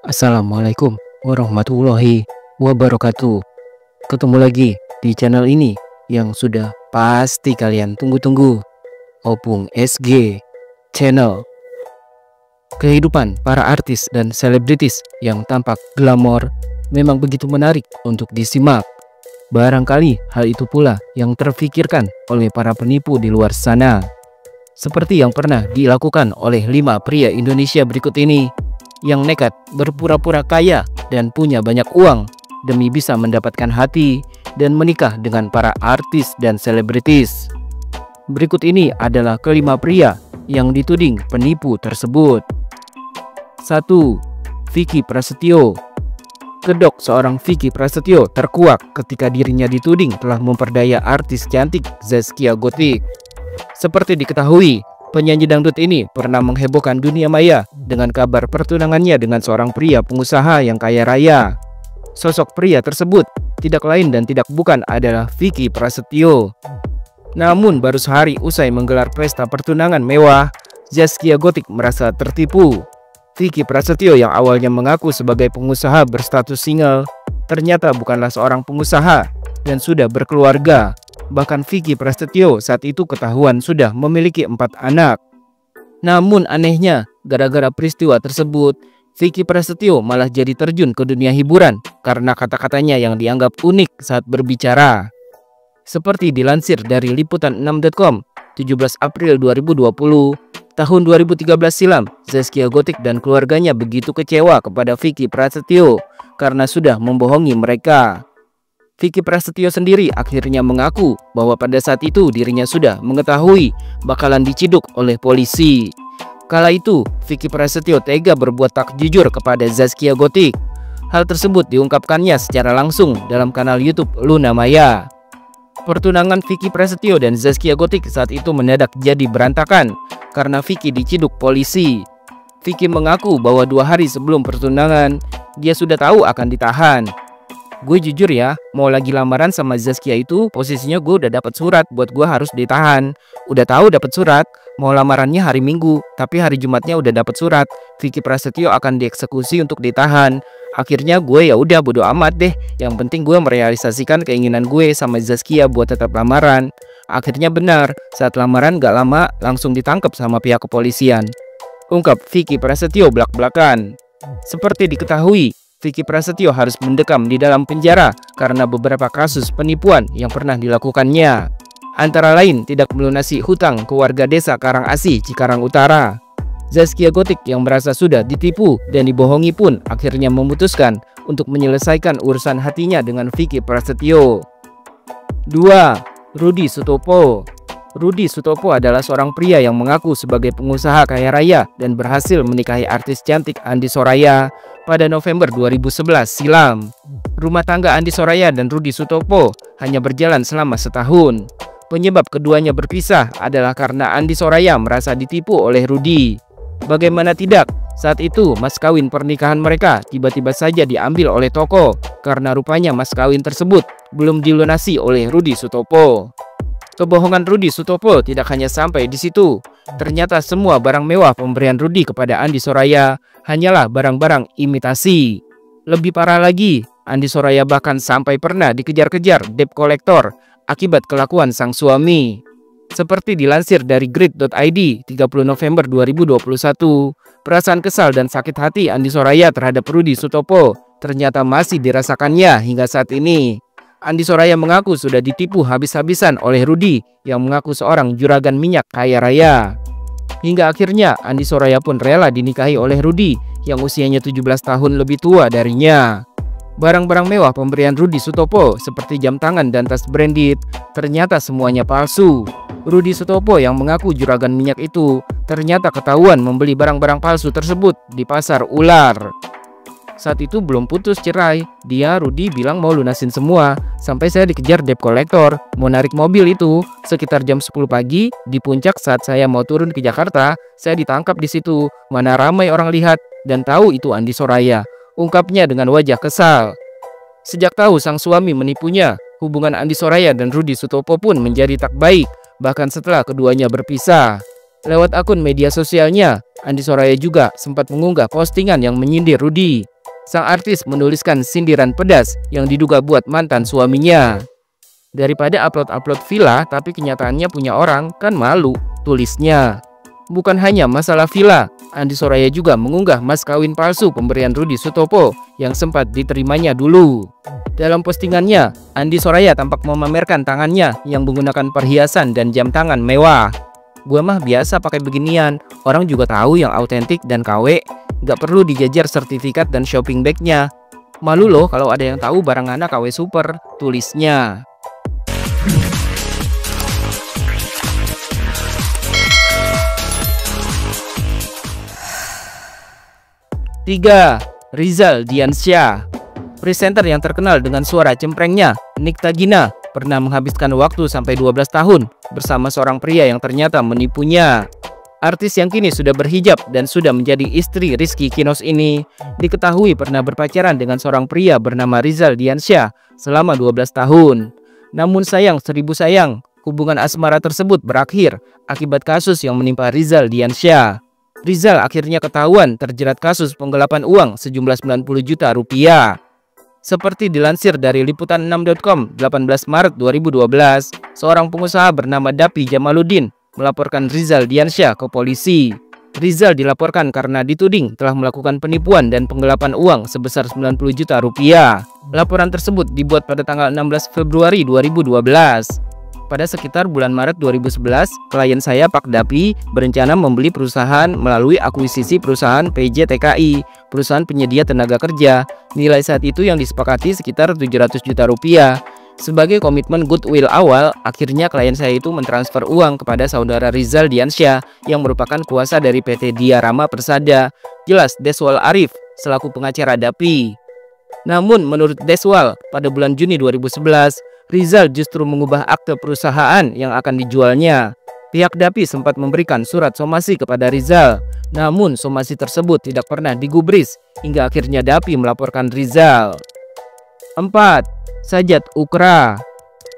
Assalamualaikum warahmatullahi wabarakatuh. Ketemu lagi di channel ini yang sudah pasti kalian tunggu-tunggu, Opung SG Channel. Kehidupan para artis dan selebritis yang tampak glamor memang begitu menarik untuk disimak. Barangkali hal itu pula yang terfikirkan oleh para penipu di luar sana. Seperti yang pernah dilakukan oleh 5 pria Indonesia berikut ini, yang nekat berpura-pura kaya dan punya banyak uang demi bisa mendapatkan hati dan menikah dengan para artis dan selebritis. Berikut ini adalah kelima pria yang dituding penipu tersebut. 1. Vicky Prasetyo. Kedok seorang Vicky Prasetyo terkuak ketika dirinya dituding telah memperdaya artis cantik Zaskia Gotik. Seperti diketahui, penyanyi dangdut ini pernah menghebohkan dunia maya dengan kabar pertunangannya dengan seorang pria pengusaha yang kaya raya. Sosok pria tersebut tidak lain dan tidak bukan adalah Vicky Prasetyo. Namun baru sehari usai menggelar pesta pertunangan mewah, Zaskia Gotik merasa tertipu. Vicky Prasetyo yang awalnya mengaku sebagai pengusaha berstatus single, ternyata bukanlah seorang pengusaha dan sudah berkeluarga. Bahkan Vicky Prasetyo saat itu ketahuan sudah memiliki 4 anak. Namun anehnya, gara-gara peristiwa tersebut, Vicky Prasetyo malah jadi terjun ke dunia hiburan karena kata-katanya yang dianggap unik saat berbicara. Seperti dilansir dari liputan6.com, 17 April 2020, tahun 2013 silam, Zaskia Gotik dan keluarganya begitu kecewa kepada Vicky Prasetyo karena sudah membohongi mereka. Vicky Prasetyo sendiri akhirnya mengaku bahwa pada saat itu dirinya sudah mengetahui bakalan diciduk oleh polisi. Kala itu, Vicky Prasetyo tega berbuat tak jujur kepada Zaskia Gotik. Hal tersebut diungkapkannya secara langsung dalam kanal YouTube Luna Maya. Pertunangan Vicky Prasetyo dan Zaskia Gotik saat itu mendadak jadi berantakan karena Vicky diciduk polisi. Vicky mengaku bahwa 2 hari sebelum pertunangan, dia sudah tahu akan ditahan. Gue jujur ya, mau lagi lamaran sama Zaskia itu, posisinya gue udah dapat surat buat gue harus ditahan. Udah tahu dapat surat, mau lamarannya hari Minggu, tapi hari Jumatnya udah dapat surat, Vicky Prasetyo akan dieksekusi untuk ditahan. Akhirnya gue ya udah bodo amat deh, yang penting gue merealisasikan keinginan gue sama Zaskia buat tetap lamaran. Akhirnya benar, saat lamaran gak lama langsung ditangkap sama pihak kepolisian, ungkap Vicky Prasetyo belak-belakan. Seperti diketahui, Vicky Prasetyo harus mendekam di dalam penjara karena beberapa kasus penipuan yang pernah dilakukannya. Antara lain tidak melunasi hutang ke warga desa Karangasi, Cikarang Utara. Zaskia Gotik yang merasa sudah ditipu dan dibohongi pun akhirnya memutuskan untuk menyelesaikan urusan hatinya dengan Vicky Prasetyo. 2. Rudi Sutopo. Rudi Sutopo adalah seorang pria yang mengaku sebagai pengusaha kaya raya dan berhasil menikahi artis cantik Andi Soraya pada November 2011 silam. Rumah tangga Andi Soraya dan Rudi Sutopo hanya berjalan selama setahun. Penyebab keduanya berpisah adalah karena Andi Soraya merasa ditipu oleh Rudi. Bagaimana tidak, saat itu mas kawin pernikahan mereka tiba-tiba saja diambil oleh toko karena rupanya mas kawin tersebut belum dilunasi oleh Rudi Sutopo. Kebohongan Rudi Sutopo tidak hanya sampai di situ. Ternyata semua barang mewah pemberian Rudi kepada Andi Soraya hanyalah barang-barang imitasi. Lebih parah lagi, Andi Soraya bahkan sampai pernah dikejar-kejar debt collector akibat kelakuan sang suami. Seperti dilansir dari grid.id 30 November 2021, perasaan kesal dan sakit hati Andi Soraya terhadap Rudi Sutopo ternyata masih dirasakannya hingga saat ini. Andi Soraya mengaku sudah ditipu habis-habisan oleh Rudi yang mengaku seorang juragan minyak kaya raya. Hingga akhirnya Andi Soraya pun rela dinikahi oleh Rudi yang usianya 17 tahun lebih tua darinya. Barang-barang mewah pemberian Rudi Sutopo seperti jam tangan dan tas branded ternyata semuanya palsu. Rudi Sutopo yang mengaku juragan minyak itu ternyata ketahuan membeli barang-barang palsu tersebut di pasar ular. Saat itu belum putus cerai, Rudi bilang mau lunasin semua. Sampai saya dikejar debt collector, mau narik mobil itu. Sekitar jam 10 pagi, di puncak saat saya mau turun ke Jakarta, saya ditangkap di situ. Mana ramai orang lihat dan tahu itu Andi Soraya, ungkapnya dengan wajah kesal. Sejak tahu sang suami menipunya, hubungan Andi Soraya dan Rudi Sutopo pun menjadi tak baik, bahkan setelah keduanya berpisah. Lewat akun media sosialnya, Andi Soraya juga sempat mengunggah postingan yang menyindir Rudi. Sang artis menuliskan sindiran pedas yang diduga buat mantan suaminya. Daripada upload-upload villa tapi kenyataannya punya orang, kan malu, tulisnya. Bukan hanya masalah villa, Andi Soraya juga mengunggah mas kawin palsu pemberian Rudi Sutopo yang sempat diterimanya dulu. Dalam postingannya, Andi Soraya tampak memamerkan tangannya yang menggunakan perhiasan dan jam tangan mewah. Gua mah biasa pakai beginian, orang juga tahu yang autentik dan KW, gak perlu dijajar sertifikat dan shopping bagnya. Malu loh kalau ada yang tahu barang anak KW super, tulisnya. Tiga, Rizal Diansyah. Presenter yang terkenal dengan suara cemprengnya, Nikta Gina, pernah menghabiskan waktu sampai 12 tahun bersama seorang pria yang ternyata menipunya. Artis yang kini sudah berhijab dan sudah menjadi istri Rizky Kinos ini diketahui pernah berpacaran dengan seorang pria bernama Rizal Diansyah selama 12 tahun. Namun sayang seribu sayang, hubungan asmara tersebut berakhir akibat kasus yang menimpa Rizal Diansyah. Rizal akhirnya ketahuan terjerat kasus penggelapan uang sejumlah 90 juta rupiah. Seperti dilansir dari liputan6.com 18 Maret 2012, seorang pengusaha bernama Dapi Jamaluddin melaporkan Rizal Diansyah ke polisi. Rizal dilaporkan karena dituding telah melakukan penipuan dan penggelapan uang sebesar 90 juta rupiah. Laporan tersebut dibuat pada tanggal 16 Februari 2012. Pada sekitar bulan Maret 2011, klien saya Pak Dapi berencana membeli perusahaan melalui akuisisi perusahaan PJTKI, perusahaan penyedia tenaga kerja. Nilai saat itu yang disepakati sekitar 700 juta rupiah. Sebagai komitmen goodwill awal, akhirnya klien saya itu mentransfer uang kepada saudara Rizal Diansyah yang merupakan kuasa dari PT Diarama Persada. Jelas Deswal Arif selaku pengacara Dapi. Namun menurut Deswal, pada bulan Juni 2011, Rizal justru mengubah akte perusahaan yang akan dijualnya. Pihak Dapi sempat memberikan surat somasi kepada Rizal, namun somasi tersebut tidak pernah digubris hingga akhirnya Dapi melaporkan Rizal. 4. Sajat Ukra.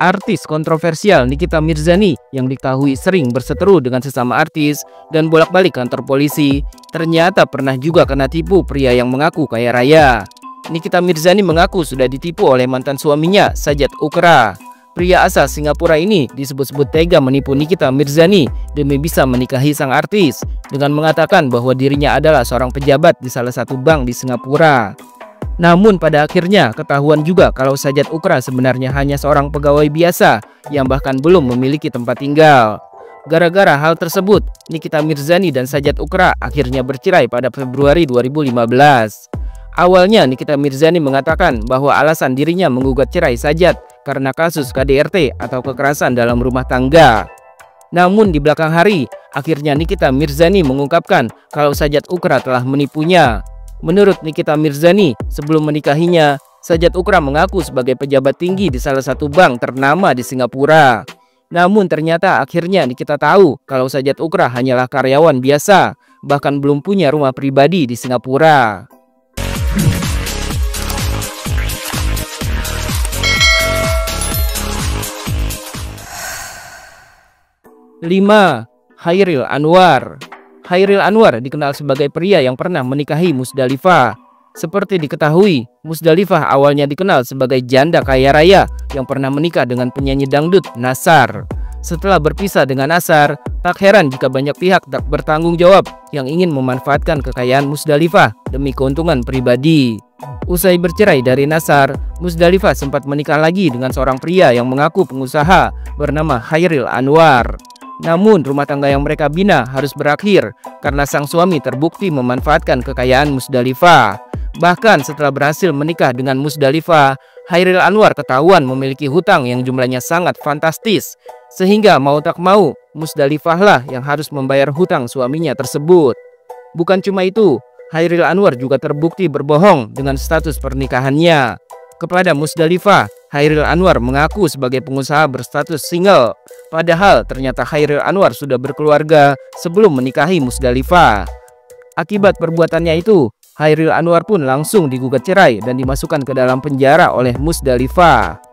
Artis kontroversial Nikita Mirzani yang diketahui sering berseteru dengan sesama artis dan bolak-balik kantor polisi, ternyata pernah juga kena tipu pria yang mengaku kaya raya. Nikita Mirzani mengaku sudah ditipu oleh mantan suaminya, Sajat Ukra. Pria asal Singapura ini disebut-sebut tega menipu Nikita Mirzani demi bisa menikahi sang artis dengan mengatakan bahwa dirinya adalah seorang pejabat di salah satu bank di Singapura. Namun pada akhirnya ketahuan juga kalau Sajat Ukra sebenarnya hanya seorang pegawai biasa yang bahkan belum memiliki tempat tinggal. Gara-gara hal tersebut, Nikita Mirzani dan Sajat Ukra akhirnya bercerai pada Februari 2015. Awalnya Nikita Mirzani mengatakan bahwa alasan dirinya menggugat cerai Sajat karena kasus KDRT atau kekerasan dalam rumah tangga. Namun di belakang hari, akhirnya Nikita Mirzani mengungkapkan kalau Sajat Ukra telah menipunya. Menurut Nikita Mirzani, sebelum menikahinya, Sajat Ukra mengaku sebagai pejabat tinggi di salah satu bank ternama di Singapura. Namun ternyata akhirnya Nikita tahu kalau Sajat Ukra hanyalah karyawan biasa, bahkan belum punya rumah pribadi di Singapura. 5. Chairil Anwar. Chairil Anwar dikenal sebagai pria yang pernah menikahi Musdalifah. Seperti diketahui, Musdalifah awalnya dikenal sebagai janda kaya raya yang pernah menikah dengan penyanyi dangdut Nassar. Setelah berpisah dengan Nassar, tak heran jika banyak pihak tak bertanggung jawab yang ingin memanfaatkan kekayaan Musdalifah demi keuntungan pribadi. Usai bercerai dari Nassar, Musdalifah sempat menikah lagi dengan seorang pria yang mengaku pengusaha bernama Chairil Anwar. Namun rumah tangga yang mereka bina harus berakhir karena sang suami terbukti memanfaatkan kekayaan Musdalifah. Bahkan setelah berhasil menikah dengan Musdalifah, Chairil Anwar ketahuan memiliki hutang yang jumlahnya sangat fantastis. Sehingga mau tak mau, Musdalifah lah yang harus membayar hutang suaminya tersebut. Bukan cuma itu, Chairil Anwar juga terbukti berbohong dengan status pernikahannya. Kepada Musdalifah, Chairil Anwar mengaku sebagai pengusaha berstatus single. Padahal ternyata Chairil Anwar sudah berkeluarga sebelum menikahi Musdalifah. Akibat perbuatannya itu, Chairil Anwar pun langsung digugat cerai dan dimasukkan ke dalam penjara oleh Musdalifah.